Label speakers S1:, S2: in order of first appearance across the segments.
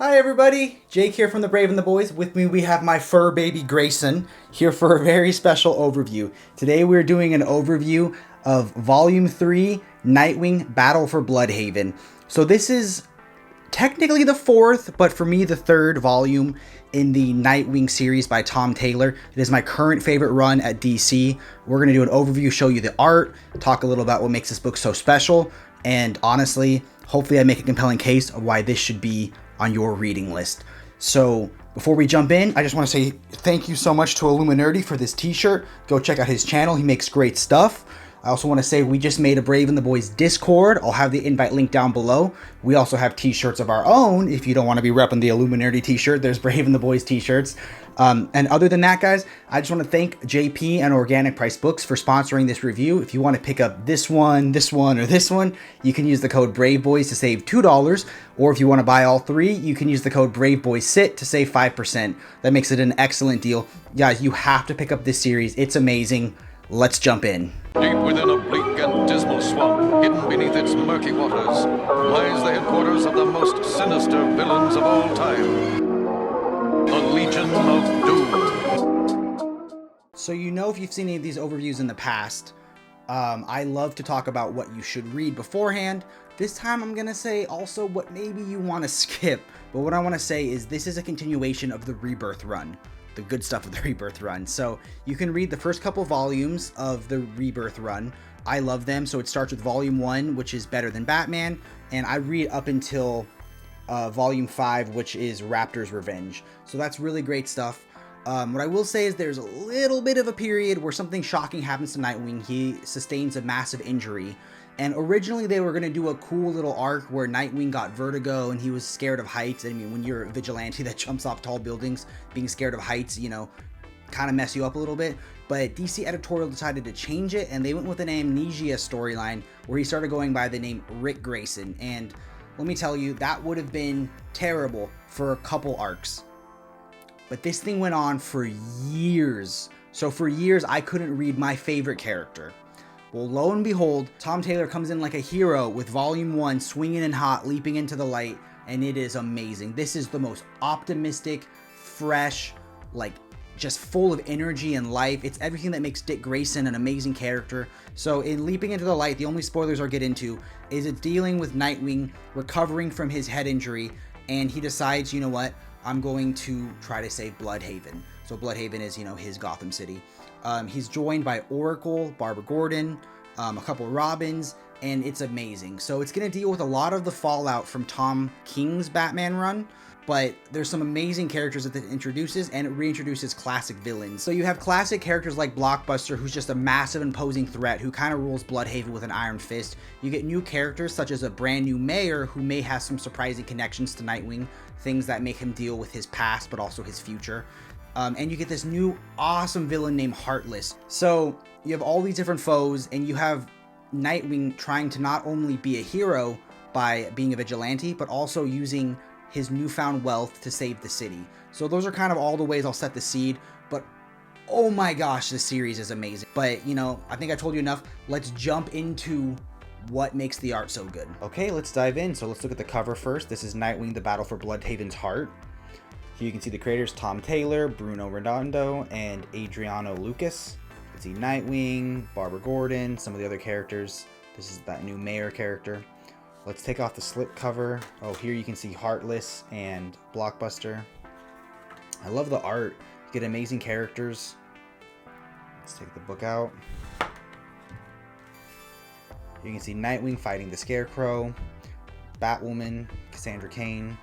S1: Hi everybody, Jake here from the Brave and the Boys. With me we have my fur baby Grayson here for a very special overview. Today we're doing an overview of Volume 3, Nightwing Battle for Bludhaven. So this is technically the fourth, but for me the third volume in the Nightwing series by Tom Taylor. It is my current favorite run at DC. We're going to do an overview, show you the art, talk a little about what makes this book so special, and honestly, hopefully I make a compelling case of why this should be on your reading list. So before we jump in, I just want to say thank you so much to Illuminati for this t-shirt. Go check out his channel. He makes great stuff. I also want to say we just made a Brave and the Boys Discord. I'll have the invite link down below. We also have t-shirts of our own. If you don't want to be repping the Illuminati t-shirt, there's Brave and the Boys t-shirts. And other than that, guys, I just want to thank JP and Organic Price Books for sponsoring this review. If you want to pick up this one, or this one, you can use the code Braveboys to save $2. Or if you want to buy all three, you can use the code Braveboyssit to save 5%. That makes it an excellent deal. Guys, you have to pick up this series. It's amazing. Let's jump in.
S2: Deep within a bleak and dismal swamp, hidden beneath its murky waters, lies the headquarters of the most sinister villains of all time. The Legion of Doom.
S1: So if you've seen any of these overviews in the past, I love to talk about what you should read beforehand. This time I'm going to say also what maybe you want to skip. But what I want to say is this is a continuation of the Rebirth run. The good stuff of the Rebirth run. So you can read the first couple volumes of the Rebirth run. I love them. So it starts with Volume 1, which is Better Than Batman. And I read up until Volume 5, which is Raptor's Revenge. So that's really great stuff. What I will say is there's a little bit of a period where something shocking happens to Nightwing. He sustains a massive injury. And originally they were going to do a cool little arc where Nightwing got vertigo and he was scared of heights. I mean, when you're a vigilante that jumps off tall buildings, being scared of heights, kind of mess you up a little bit. But DC editorial decided to change it, and they went with an amnesia storyline where he started going by the name Rick Grayson. And let me tell you, that would have been terrible for a couple arcs. But this thing went on for years. So for years, I couldn't read my favorite character. Well, lo and behold, Tom Taylor comes in like a hero with Volume 1 swinging and hot, leaping into the light, and it is amazing. This is the most optimistic, fresh, just full of energy and life. It's everything that makes Dick Grayson an amazing character. So in Leaping into the Light, the only spoilers I'll get into is it's dealing with Nightwing recovering from his head injury, and he decides, you know what, I'm going to try to save Bludhaven. So Bludhaven is, his Gotham City. He's joined by Oracle, Barbara Gordon, a couple of Robins, and it's amazing. So it's going to deal with a lot of the fallout from Tom King's Batman run, but there's some amazing characters that it introduces, and it reintroduces classic villains. So you have classic characters like Blockbuster, who's just a massive imposing threat who kind of rules Bludhaven with an iron fist. You get new characters such as a brand new mayor who may have some surprising connections to Nightwing, things that make him deal with his past but also his future. And you get this new awesome villain named Heartless. So you have all these different foes, and you have Nightwing trying to not only be a hero by being a vigilante, but also using his newfound wealth to save the city. So those are kind of all the ways I'll set the seed, but oh my gosh, this series is amazing. But I think I told you enough. Let's jump into what makes the art so good. Okay, let's dive in. So let's look at the cover first. This is Nightwing, the Battle for Bludhaven's Heart. Here you can see the creators, Tom Taylor, Bruno Redondo, and Adriano Lucas. You can see Nightwing, Barbara Gordon, some of the other characters. This is that new mayor character. Let's take off the slip cover. Oh, here you can see Heartless and Blockbuster. I love the art. You get amazing characters. Let's take the book out. You can see Nightwing fighting the Scarecrow, Batwoman, Cassandra Cain.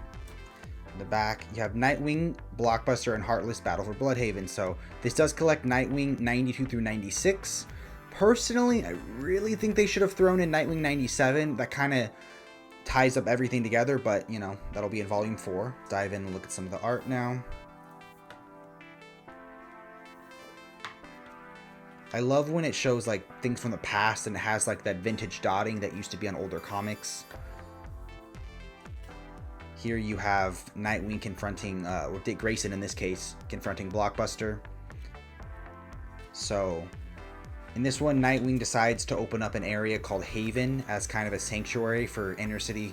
S1: In the back, you have Nightwing, Blockbuster, and Heartless battle for Bludhaven. So this does collect Nightwing 92 through 96. Personally, I really think they should have thrown in Nightwing 97. That kind of ties up everything together, but that'll be in Volume 4. Dive in and look at some of the art now. I love when it shows things from the past and it has that vintage dotting that used to be on older comics. Here you have Nightwing confronting, or Dick Grayson in this case, confronting Blockbuster. So in this one, Nightwing decides to open up an area called Haven as kind of a sanctuary for inner city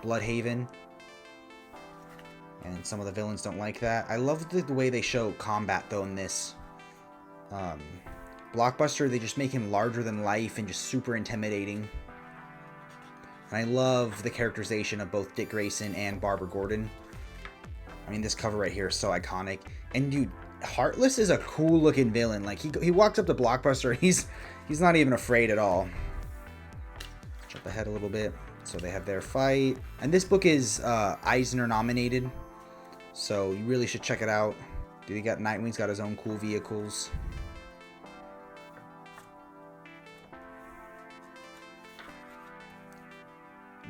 S1: Bludhaven. and some of the villains don't like that. I love the way they show combat though in this. Blockbuster, they just make him larger than life and just super intimidating. And I love the characterization of both Dick Grayson and Barbara Gordon. I mean, this cover right here is so iconic. And dude, Heartless is a cool looking villain. Like he walks up to Blockbuster, he's not even afraid at all. Jump ahead a little bit. So they have their fight. And this book is Eisner nominated, so you really should check it out. Dude, he got Nightwing's got his own cool vehicles.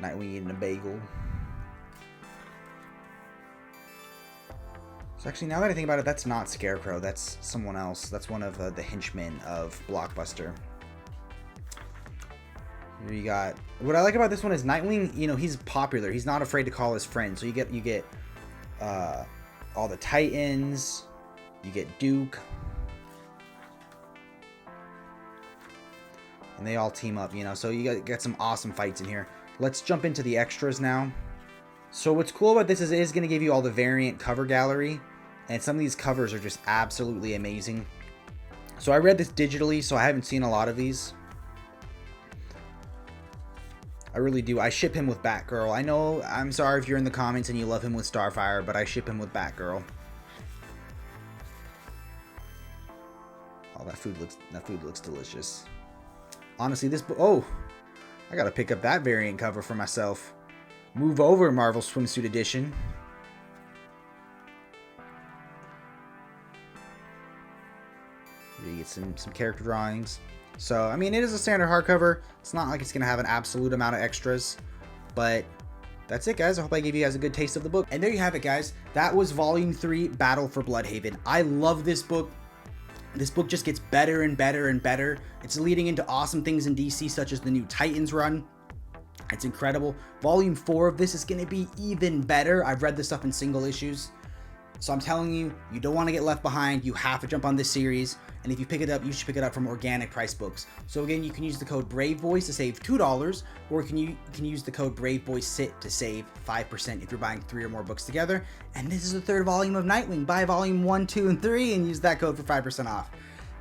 S1: Nightwing eating a bagel. So actually, now that I think about it, that's not Scarecrow. That's someone else. That's one of the henchmen of Blockbuster. Here you got... What I like about this one is Nightwing, you know, he's popular. He's not afraid to call his friends. So you get all the Titans. You get Duke. And they all team up, you know. So you got some awesome fights in here. Let's jump into the extras now. So what's cool about this is it is going to give you all the variant cover gallery. And some of these covers are just absolutely amazing. So I read this digitally, so I haven't seen a lot of these. I really do. I ship him with Batgirl. I know, I'm sorry if you're in the comments and you love him with Starfire, but I ship him with Batgirl. Oh, that food looks delicious. Honestly, this book... Oh, I gotta pick up that variant cover for myself. Move over, Marvel Swimsuit Edition. You get some character drawings. So, I mean, it is a standard hardcover. It's not like it's going to have an absolute amount of extras. But that's it, guys. I hope I gave you guys a good taste of the book. And there you have it, guys. That was Volume 3, Battle for Bludhaven. I love this book. This book just gets better and better and better. It's leading into awesome things in DC, such as the new Titans run. It's incredible. Volume 4 of this is going to be even better. I've read this stuff in single issues. So I'm telling you, you don't want to get left behind. You have to jump on this series. And if you pick it up, you should pick it up from organic price books. So again, you can use the code Braveboys to save $2, or you can use the code Braveboyssit to save 5% if you're buying 3 or more books together. And this is the 3rd volume of Nightwing. Buy volume 1, 2, and 3 and use that code for 5% off.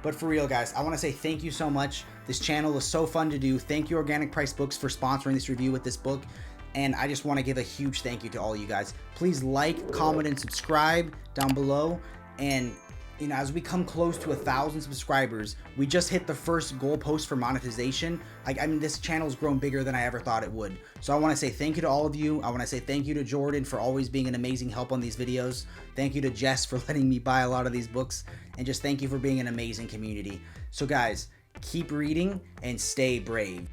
S1: But for real, guys, I want to say thank you so much. This channel is so fun to do. Thank you, Organic Price Books, for sponsoring this review with this book. And I just want to give a huge thank you to all you guys. Please like, comment, and subscribe down below. And, you know, as we come close to 1,000 subscribers, we just hit the first goalpost for monetization. I mean, this channel's grown bigger than I ever thought it would. So I want to say thank you to all of you. I want to say thank you to Jordan for always being an amazing help on these videos. Thank you to Jess for letting me buy a lot of these books. And just thank you for being an amazing community. So guys, keep reading and stay brave.